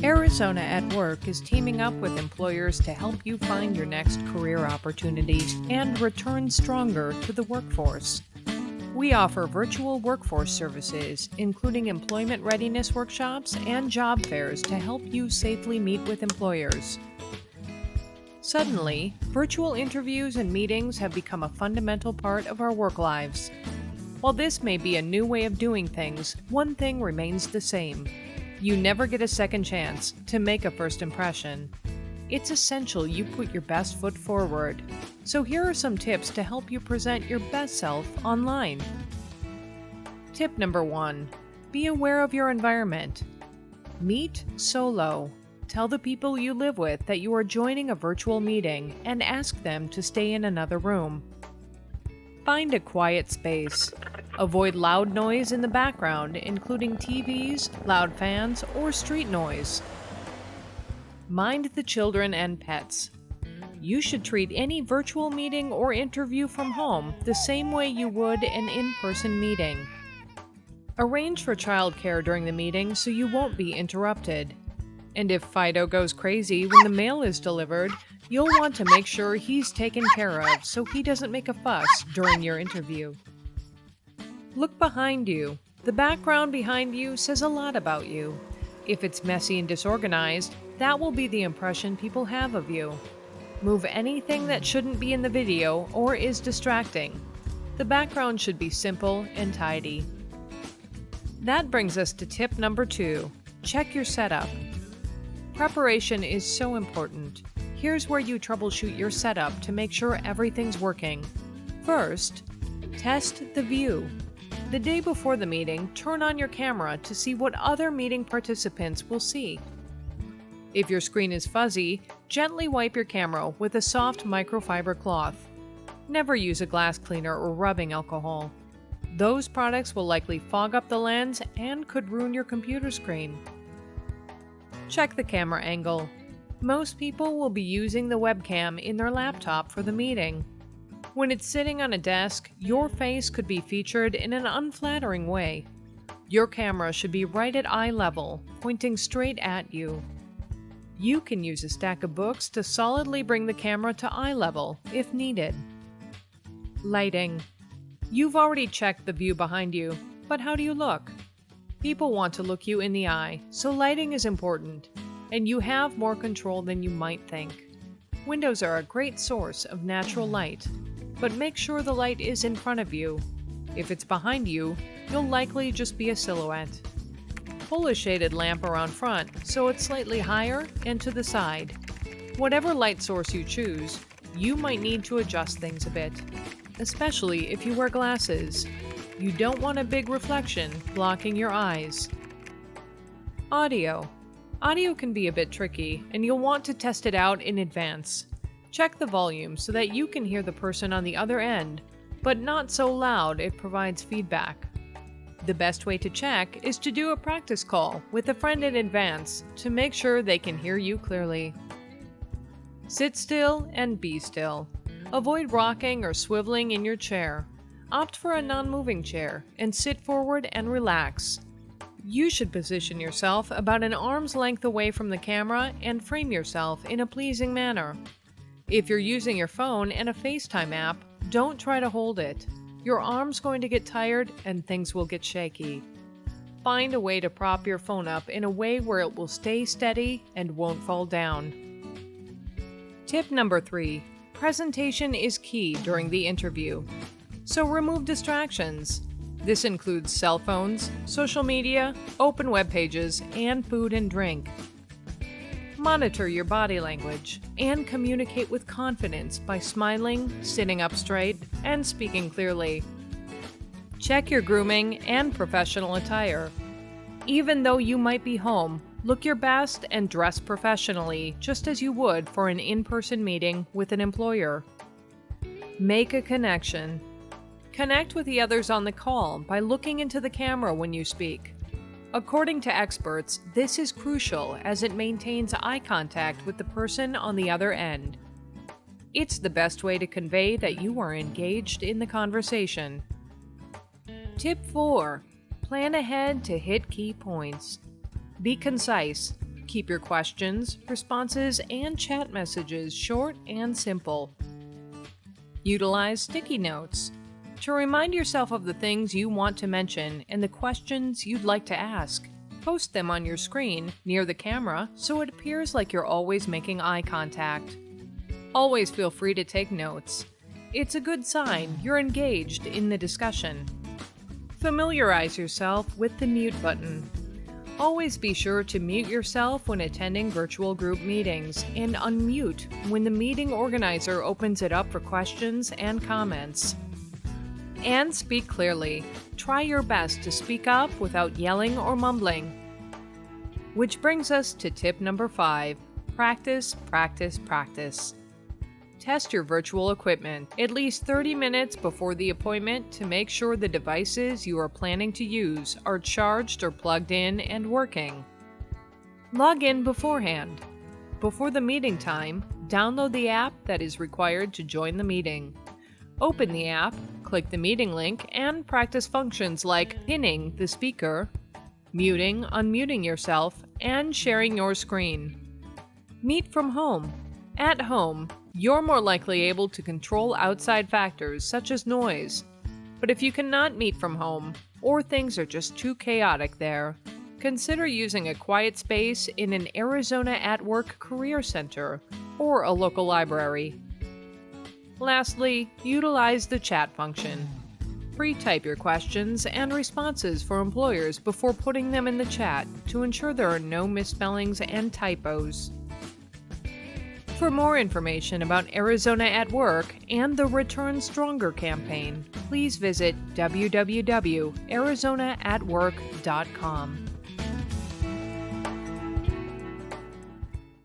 Arizona at Work is teaming up with employers to help you find your next career opportunity and return stronger to the workforce. We offer virtual workforce services, including employment readiness workshops and job fairs to help you safely meet with employers. Suddenly, virtual interviews and meetings have become a fundamental part of our work lives. While this may be a new way of doing things, one thing remains the same. You never get a second chance to make a first impression. It's essential you put your best foot forward. So here are some tips to help you present your best self online. Tip number 1. Be aware of your environment. Meet solo. Tell the people you live with that you are joining a virtual meeting and ask them to stay in another room. Find a quiet space. Avoid loud noise in the background, including TVs, loud fans, or street noise. Mind the children and pets. You should treat any virtual meeting or interview from home the same way you would an in-person meeting. Arrange for childcare during the meeting so you won't be interrupted. And if Fido goes crazy when the mail is delivered, you'll want to make sure he's taken care of so he doesn't make a fuss during your interview. Look behind you. The background behind you says a lot about you. If it's messy and disorganized, that will be the impression people have of you. Move anything that shouldn't be in the video or is distracting. The background should be simple and tidy. That brings us to tip number 2. Check your setup. Preparation is so important. Here's where you troubleshoot your setup to make sure everything's working. First, test the view. The day before the meeting, turn on your camera to see what other meeting participants will see. If your screen is fuzzy, gently wipe your camera with a soft microfiber cloth. Never use a glass cleaner or rubbing alcohol. Those products will likely fog up the lens and could ruin your computer screen. Check the camera angle. Most people will be using the webcam in their laptop for the meeting. When it's sitting on a desk, your face could be featured in an unflattering way. Your camera should be right at eye level, pointing straight at you. You can use a stack of books to solidly bring the camera to eye level if needed. Lighting. You've already checked the view behind you, but how do you look? People want to look you in the eye, so lighting is important, and you have more control than you might think. Windows are a great source of natural light, but make sure the light is in front of you. If it's behind you, you'll likely just be a silhouette. Pull a shaded lamp around front so it's slightly higher and to the side. Whatever light source you choose, you might need to adjust things a bit, especially if you wear glasses. You don't want a big reflection blocking your eyes. Audio. Audio can be a bit tricky, and you'll want to test it out in advance. Check the volume so that you can hear the person on the other end, but not so loud it provides feedback. The best way to check is to do a practice call with a friend in advance to make sure they can hear you clearly. Sit still and be still. Avoid rocking or swiveling in your chair. Opt for a non-moving chair and sit forward and relax. You should position yourself about an arm's length away from the camera and frame yourself in a pleasing manner. If you're using your phone and a FaceTime app, don't try to hold it. Your arm's going to get tired and things will get shaky. Find a way to prop your phone up in a way where it will stay steady and won't fall down. Tip number 3. Presentation is key during the interview. So remove distractions. This includes cell phones, social media, open web pages, and food and drink. Monitor your body language and communicate with confidence by smiling, sitting up straight, and speaking clearly. Check your grooming and professional attire. Even though you might be home, look your best and dress professionally, just as you would for an in-person meeting with an employer. Make a connection. Connect with the others on the call by looking into the camera when you speak. According to experts, this is crucial as it maintains eye contact with the person on the other end. It's the best way to convey that you are engaged in the conversation. Tip 4. Plan ahead to hit key points. Be concise. Keep your questions, responses, and chat messages short and simple. Utilize sticky notes to remind yourself of the things you want to mention and the questions you'd like to ask. Post them on your screen near the camera so it appears like you're always making eye contact. Always feel free to take notes. It's a good sign you're engaged in the discussion. Familiarize yourself with the mute button. Always be sure to mute yourself when attending virtual group meetings and unmute when the meeting organizer opens it up for questions and comments. And speak clearly. Try your best to speak up without yelling or mumbling. Which brings us to tip number 5. Practice, practice, practice. Test your virtual equipment at least 30 minutes before the appointment to make sure the devices you are planning to use are charged or plugged in and working. Log in beforehand. Before the meeting time, download the app that is required to join the meeting. Open the app, click the meeting link, and practice functions like pinning the speaker, muting, unmuting yourself, and sharing your screen. Meet from home. At home, you're more likely able to control outside factors such as noise. But if you cannot meet from home, or things are just too chaotic there, consider using a quiet space in an Arizona at Work career center or a local library. Lastly, utilize the chat function. Pre-type your questions and responses for employers before putting them in the chat to ensure there are no misspellings and typos. For more information about Arizona at Work and the Return Stronger campaign, please visit www.arizonaatwork.com.